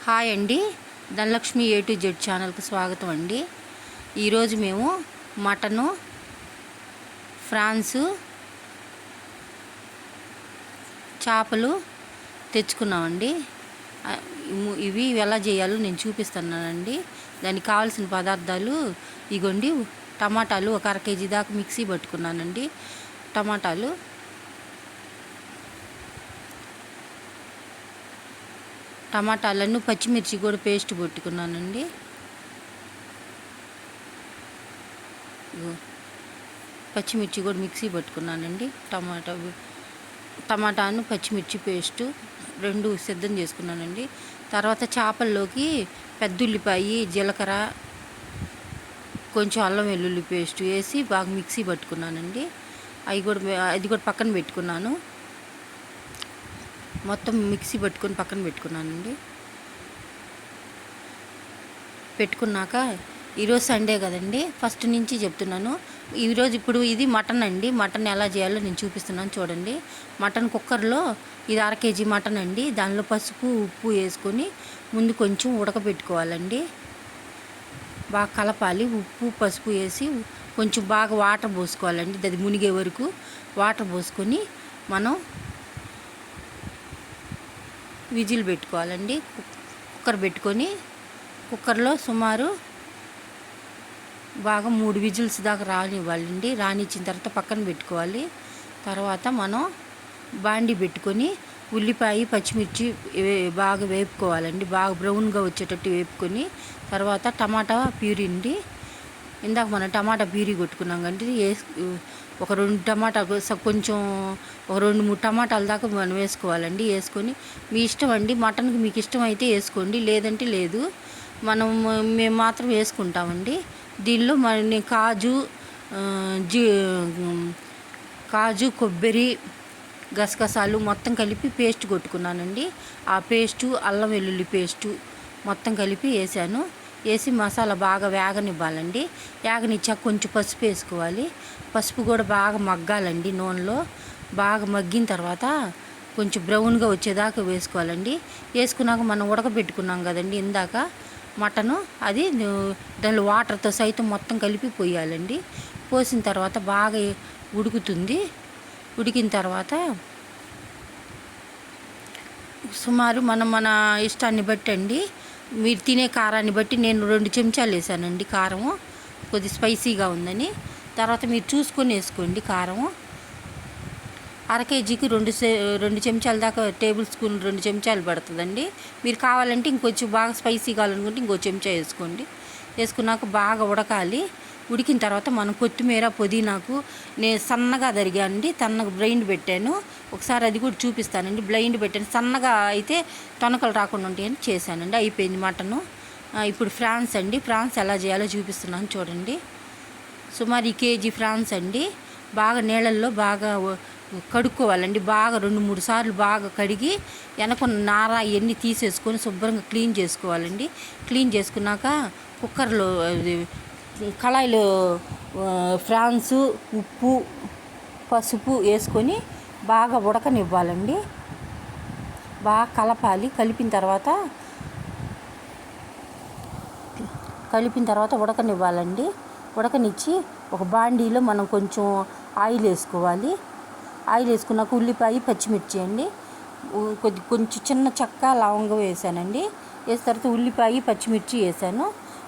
Hi అండి, Dhanalakshmi A to Z ఛానల్కి స్వాగతం అండి. ఈరోజు మేము మటను, ఫ్రాన్సు, చేపలు తెచ్చుకున్నామండి. ఇవి ఎలా చేయాలో నేను చూపిస్తున్నానండి. దానికి కావాల్సిన పదార్థాలు ఇగోండి. టమాటాలు ఒక అర కేజీ దాకా మిక్సీ పట్టుకున్నానండి. టమాటాలను పచ్చిమిర్చి కూడా పేస్ట్ పెట్టుకున్నానండి. పచ్చిమిర్చి కూడా మిక్సీ పట్టుకున్నానండి. టమాటాను పచ్చిమిర్చి పేస్టు రెండు సిద్ధం చేసుకున్నానండి. తర్వాత చేపల్లోకి పెద్ద ఉల్లిపాయ, జీలకర్ర, కొంచెం అల్లం వెల్లుల్లి పేస్ట్ వేసి బాగా మిక్సీ పట్టుకున్నానండి. అది కూడా పక్కన పెట్టుకున్నాను. మొత్తం మిక్సీ పట్టుకొని పక్కన పెట్టుకున్నానండి. పెట్టుకున్నాక ఈరోజు సండే కదండి, ఫస్ట్ నుంచి చెప్తున్నాను. ఇప్పుడు ఇది మటన్ అండి. మటన్ ఎలా చేయాలో నేను చూపిస్తున్నాను చూడండి. మటన్ కుక్కర్లో ఇది అర కేజీ మటన్ అండి. దానిలో పసుపు, ఉప్పు వేసుకొని ముందు కొంచెం ఉడకబెట్టుకోవాలండి. బాగా కలపాలి. ఉప్పు, పసుపు వేసి కొంచెం బాగా వాటర్ పోసుకోవాలండి. అది మునిగే వరకు వాటర్ పోసుకొని మనం విజిల్ పెట్టుకోవాలండి. కుక్కర్ పెట్టుకొని కుక్కర్లో సుమారు బాగా 3 విజిల్స్ దాకా రానివ్వాలండి. రానిచ్చిన తర్వాత పక్కన పెట్టుకోవాలి. తర్వాత మనం బాండి పెట్టుకొని ఉల్లిపాయ, పచ్చిమిర్చి బాగా వేపుకోవాలండి. బాగా బ్రౌన్గా వచ్చేటట్టు వేపుకొని తర్వాత టమాటా ప్యూరీ అండి. ఇందాక మనం టమాటా ప్యూరీ కొట్టుకున్నాం కండి. ఒక 2 టమాటా కొంచెం ఒక 2-3 టమాటాల దాకా మనం వేసుకోవాలండి. వేసుకొని మీ ఇష్టం అండి. మటన్కి మీకు ఇష్టమైతే వేసుకోండి, లేదంటే లేదు. మేము మాత్రం వేసుకుంటామండి. దీనిలో నేను కాజు, కొబ్బరి, గసగసాలు మొత్తం కలిపి పేస్ట్ కొట్టుకున్నానండి. ఆ పేస్టు, అల్లం వెల్లుల్లి పేస్టు మొత్తం కలిపి వేసాను. వేసి మసాలా బాగా వేగనివ్వాలండి. వేగనిచ్చాక కొంచెం పసుపు వేసుకోవాలి. పసుపు కూడా బాగా మగ్గాలండి. నూనెలో బాగా మగ్గిన తర్వాత కొంచెం బ్రౌన్గా వచ్చేదాకా వేసుకోవాలండి. వేసుకున్నాక మనం ఉడకబెట్టుకున్నాం కదండి ఇందాక మటను, అది దానిలో వాటర్తో సైతం మొత్తం కలిపి పోయాలండి. పోసిన తర్వాత బాగా ఉడుకుతుంది. ఉడికిన తర్వాత సుమారు మన ఇష్టాన్ని బట్టి అండి, మీరు తినే కారాన్ని బట్టి నేను 2 చెంచాలు వేసానండి కారము. కొద్ది స్పైసీగా ఉందని. తర్వాత మీరు చూసుకొని వేసుకోండి కారము. అర కేజీకి 2 చెంచాల దాకా, టేబుల్ స్పూన్ 2 చెంచాలు పడుతుందండి. మీరు కావాలంటే ఇంకొంచెం బాగా స్పైసీ కావాలనుకుంటే ఇంకో చెంచా వేసుకోండి. వేసుకున్నాక బాగా ఉడకాలి. ఉడికిన తర్వాత మనం కొత్తిమీర, పుదీనాకు నేను సన్నగా తరిగానండి. సన్నగా బ్లైండ్ పెట్టాను. ఒకసారి అది కూడా చూపిస్తానండి. బ్లైండ్ పెట్టాను. సన్నగా అయితే తొనకలు రాకుండా ఉంటాయని చేశానండి. అయిపోయింది మటను. ఇప్పుడు ఫ్రాన్స్ అండి. ఫ్రాన్స్ ఎలా చేయాలో చూపిస్తున్నాను చూడండి. సుమారు ఈ కేజీ ఫ్రాన్స్ అండి. బాగా నీళ్ళల్లో బాగా కడుక్కోవాలండి. బాగా 2-3 సార్లు బాగా కడిగి వెనకున్న నార ఇవన్నీ తీసేసుకొని శుభ్రంగా క్లీన్ చేసుకోవాలండి. క్లీన్ చేసుకున్నాక కుక్కర్లో కళాయిలో ఫ్రాన్సు, ఉప్పు, పసుపు వేసుకొని బాగా ఉడకనివ్వాలండి. బాగా కలపాలి. కలిపిన తర్వాత ఉడకనివ్వాలండి. ఉడకనిచ్చి ఒక బాండీలో మనం కొంచెం ఆయిల్ వేసుకోవాలి. ఆయిల్ వేసుకున్నాక ఉల్లిపాయ, పచ్చిమిర్చి అండి, కొంచెం చిన్న చెక్క, లవంగం వేసానండి. వేసిన తర్వాత ఉల్లిపాయ, పచ్చిమిర్చి వేసాను.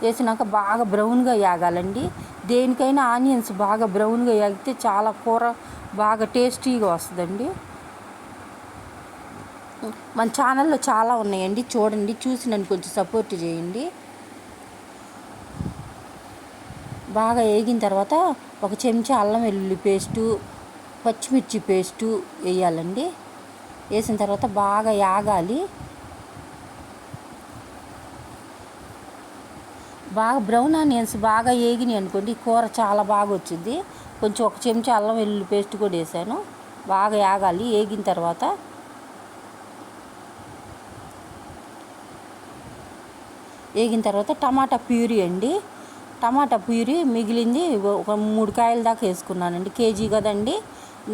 వేసినాక బాగా బ్రౌన్గా వేగాలండి. దేనికైనా ఆనియన్స్ బాగా బ్రౌన్గా వేగితే చాలా కూర బాగా టేస్టీగా వస్తుందండి. మన ఛానల్లో చాలా ఉన్నాయండి, చూడండి. చూసి నన్ను కొంచెం సపోర్ట్ చేయండి. బాగా వేగిన తర్వాత ఒక చెంచా అల్లం వెల్లుల్లి పేస్టు, పచ్చిమిర్చి పేస్టు వేయాలండి. వేసిన తర్వాత బాగా యాగాలి. బాగా బ్రౌన్ ఆనియన్స్ బాగా వేగినాయి అనుకోండి, కూర చాలా బాగా వచ్చింది. కొంచెం ఒక చెంచా అల్లం వెల్లుల్లి పేస్ట్ కూడా వేసాను. బాగా యాగాలి. వేగిన తర్వాత టమాటా ప్యూరీ అండి. టమాటా ప్యూరీ మిగిలింది ఒక 3 కాయల దాకా వేసుకున్నానండి. కేజీ కదండి,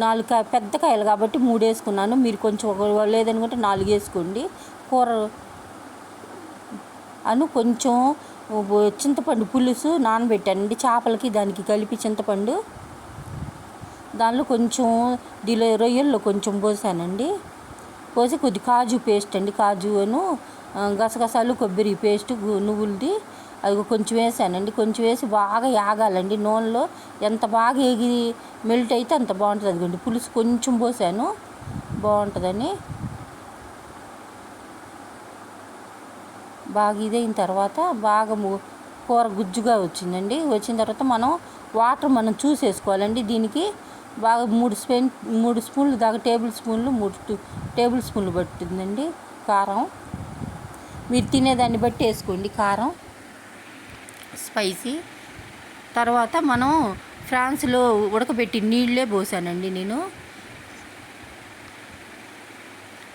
4 పెద్ద కాయలు కాబట్టి 3 వేసుకున్నాను. మీరు కొంచెం లేదనుకుంటే 4 వేసుకోండి. కూర కొంచెం చింతపండు పులుసు నానబెట్టానండి చేపలకి దానికి కలిపి చింతపండు. దానిలో కొంచెం రొయ్యల్లో కొంచెం పోసానండి. పోసి కొద్ది కాజు పేస్ట్ అండి, కాజును గసగసాలు కొబ్బరి పేస్ట్ నువ్వులది అది కొంచెం వేసానండి. కొంచెం వేసి బాగా యాగాలండి నూనెలో. ఎంత బాగా ఏగి మెల్ట్ అయితే అంత బాగుంటుంది. అదిగోండి పులుసు కొంచెం పోసాను బాగుంటుందని. బాగా ఇదైన తర్వాత బాగా కూర గుజ్జుగా వచ్చిందండి. వచ్చిన తర్వాత వాటర్ మనం చూసేసుకోవాలండి. దీనికి బాగా 3 స్పూన్లు దాకా 3 టేబుల్ స్పూన్లు పట్టిందండి కారం. మీరు తినేదాన్ని బట్టి వేసుకోండి కారం, స్పైసీ. తర్వాత ఫ్రాన్స్లో ఉడకబెట్టి నీళ్ళే పోసానండి నేను.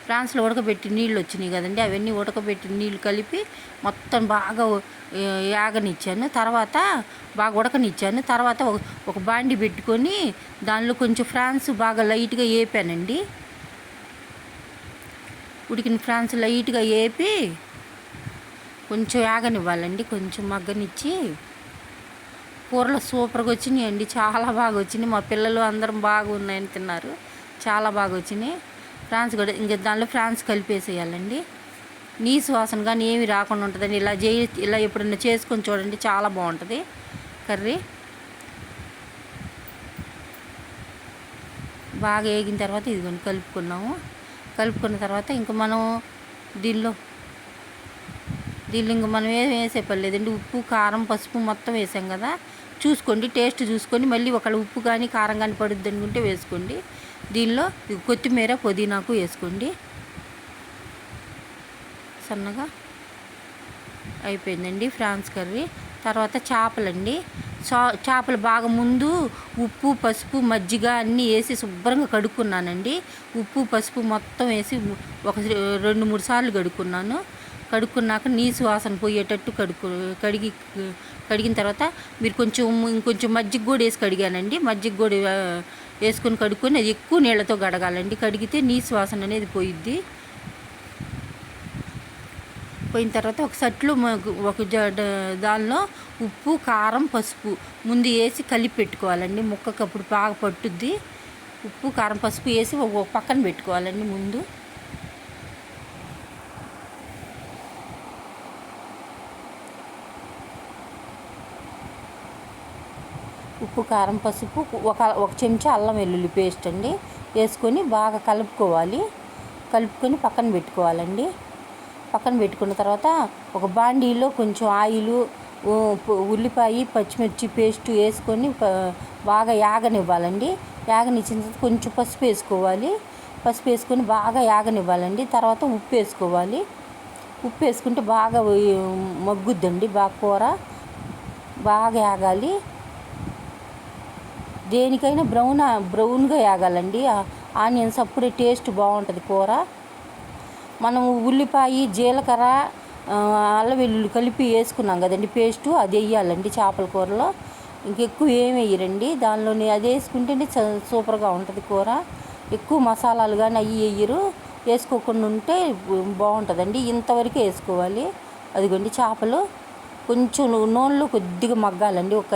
ఫ్రాన్స్లో ఉడకబెట్టి నీళ్ళు వచ్చినాయి కదండి, అవన్నీ ఉడకబెట్టి నీళ్ళు కలిపి మొత్తం బాగా యాగనిచ్చాను. తర్వాత బాగా ఉడకనిచ్చాను. తర్వాత ఒక బాండి పెట్టుకొని దానిలో కొంచెం ఫ్రాన్స్ బాగా లైట్గా వేపానండి. ఉడికిన ఫ్రాన్స్ లైట్గా వేపి కొంచెం యాగనివ్వాలండి, కొంచెం మగ్గనిచ్చి. కూరలు సూపర్గా వచ్చినాయండి, చాలా బాగా వచ్చినాయి. మా పిల్లలు అందరం బాగా ఉన్నాయని తిన్నారు, చాలా బాగా వచ్చినాయి. ఫ్రాన్స్ కూడా ఇంకా దానిలో ఫ్రాన్స్ కలిపేసేయాలండి. నీసు వాసన కానీ ఏమి రాకుండా ఉంటుందండి. ఇలా ఎప్పుడన్నా చేసుకొని చూడండి, చాలా బాగుంటుంది కర్రీ. బాగా వేగిన తర్వాత ఇదిగోండి కలుపుకున్నాము. కలుపుకున్న తర్వాత ఇంకా దీనిలో ఇంక మనం ఏం వేసే పని లేదండి. ఉప్పు, కారం, పసుపు మొత్తం వేసాం కదా, చూసుకోండి, టేస్ట్ చూసుకొని మళ్ళీ ఒకళ్ళు ఉప్పు కానీ కారం కానీ పడుద్ది అనుకుంటే వేసుకోండి. దీనిలో కొత్తిమీర, పుదీనాకు వేసుకోండి. సన్నగా అయిపోయిందండి ఫ్రాన్స్ కర్రీ. తర్వాత చేపలండి. చేపలు బాగా ముందు ఉప్పు, పసుపు, మజ్జిగ అన్నీ వేసి శుభ్రంగా కడుక్కున్నానండి. ఉప్పు, పసుపు మొత్తం వేసి ఒక 2-3 సార్లు కడుక్కున్నాక నీసు వాసన పోయేటట్టు కడిగిన తర్వాత మీరు ఇంకొంచెం మజ్జిగ కూడా వేసి కడిగానండి. మజ్జిగ కూడా వేసుకొని కడుక్కొని అది ఎక్కువ నీళ్ళతో కడగాలండి. కడిగితే నీసు వాసన అనేది పోయిద్ది. పోయిన తర్వాత ఒక సట్లో దానిలో ఉప్పు, కారం, పసుపు ముందు వేసి కలిపి పెట్టుకోవాలండి. ముక్కకి అప్పుడు బాగా పట్టుద్ది. ఉప్పు, కారం, పసుపు వేసి ఒక పక్కన పెట్టుకోవాలండి. ముందు ఉప్పు, కారం, పసుపు, ఒక చెంచా అల్లం వెల్లుల్లి పేస్ట్ అండి వేసుకొని బాగా కలుపుకొని పక్కన పెట్టుకోవాలండి. పక్కన పెట్టుకున్న తర్వాత ఒక బాండీలో కొంచెం ఆయిలు, ఉల్లిపాయ, పచ్చిమిర్చి పేస్ట్ వేసుకొని బాగా యాగనివ్వాలండి. యాగనిచ్చిన తర్వాత కొంచెం పసుపు వేసుకోవాలి. పసుపు వేసుకొని బాగా యాగనివ్వాలండి. తర్వాత ఉప్పు వేసుకోవాలి. ఉప్పు వేసుకుంటే బాగా మగ్గుద్దండి. బాగా కూర బాగా యాగాలి. దేనికైనా బ్రౌన్గా యాగాలండి. ఆనియన్స్ అప్పుడే టేస్ట్ బాగుంటుంది కూర. మనం ఉల్లిపాయ, జీలకర్ర, అల్లం వెల్లుల్లి కలిపి వేసుకున్నాం కదండి పేస్టు, అది వేయాలండి చేపల కూరలో. ఇంకెక్కువ ఏమి వేయరండి దానిలోని. అది వేసుకుంటేనే సూపర్గా ఉంటుంది కూర. ఎక్కువ మసాలాలు కానీ అవి వేయరు. వేసుకోకుండా ఉంటే బాగుంటుందండి. ఇంతవరకు వేసుకోవాలి. అదిగోండి చేపలు కొంచెం నూనెలో కొద్దిగా మగ్గాలండి. ఒక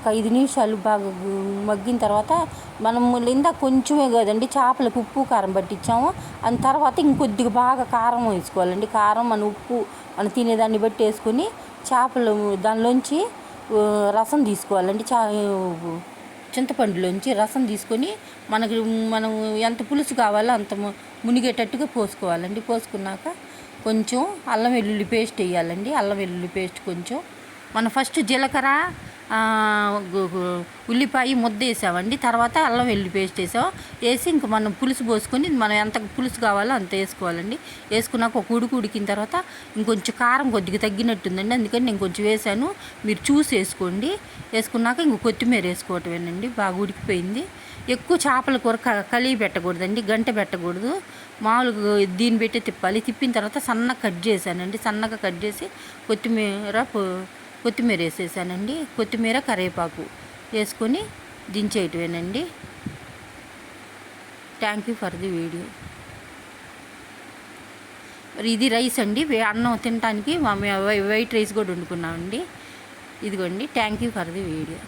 5 నిమిషాలు బాగా మగ్గిన తర్వాత మనం ఇందాక కొంచెమే కదండి చేపలకు ఉప్పు, కారం పట్టించాము. అండ్ తర్వాత ఇంకొద్దిగా బాగా కారం వేసుకోవాలండి. కారం ఉప్పు తినేదాన్ని బట్టి వేసుకొని చేపలు దానిలోంచి రసం తీసుకోవాలండి. చింతపండులోంచి రసం తీసుకొని మనం ఎంత పులుసు కావాలో అంత మునిగేటట్టుగా పోసుకోవాలండి. పోసుకున్నాక కొంచెం అల్లం వెల్లుల్లి పేస్ట్ వేయాలండి. అల్లం వెల్లుల్లి పేస్ట్ కొంచెం మనం ఫస్ట్ జీలకర్ర, ఉల్లిపాయ ముద్ద వేసామండి. తర్వాత అల్లం వెల్లుల్లి పేస్ట్ వేసి ఇంక మనం పులుసు పోసుకొని మనం ఎంత పులుసు కావాలో అంత వేసుకోవాలండి. వేసుకున్నాక ఒక ఉడికిన తర్వాత ఇంకొంచెం కారం కొద్దిగా తగ్గినట్టుందండి, అందుకని నేను కొంచెం వేసాను. మీరు చూసి వేసుకోండి. వేసుకున్నాక ఇంక కొత్తిమీర వేసుకోవటమేనండి. బాగా ఉడికిపోయింది. ఎక్కువ చేపల కూర కలిగి పెట్టకూడదండి, గంట పెట్టకూడదు. మామూలుగా దీన్ని పెట్టి తిప్పాలి. తిప్పిన తర్వాత సన్నగా కట్ చేశానండి. సన్నగా కట్ చేసి కొత్తిమీర వేసేసానండి. కొత్తిమీర, కరివేపాకు వేసుకొని దించేయటమేనండి. Thank you for the video. ఇది రైస్ అండి, అన్నం తినడానికి వైట్ రైస్ కూడా వండుకున్నామండి. ఇదిగోండి. Thank you for the video.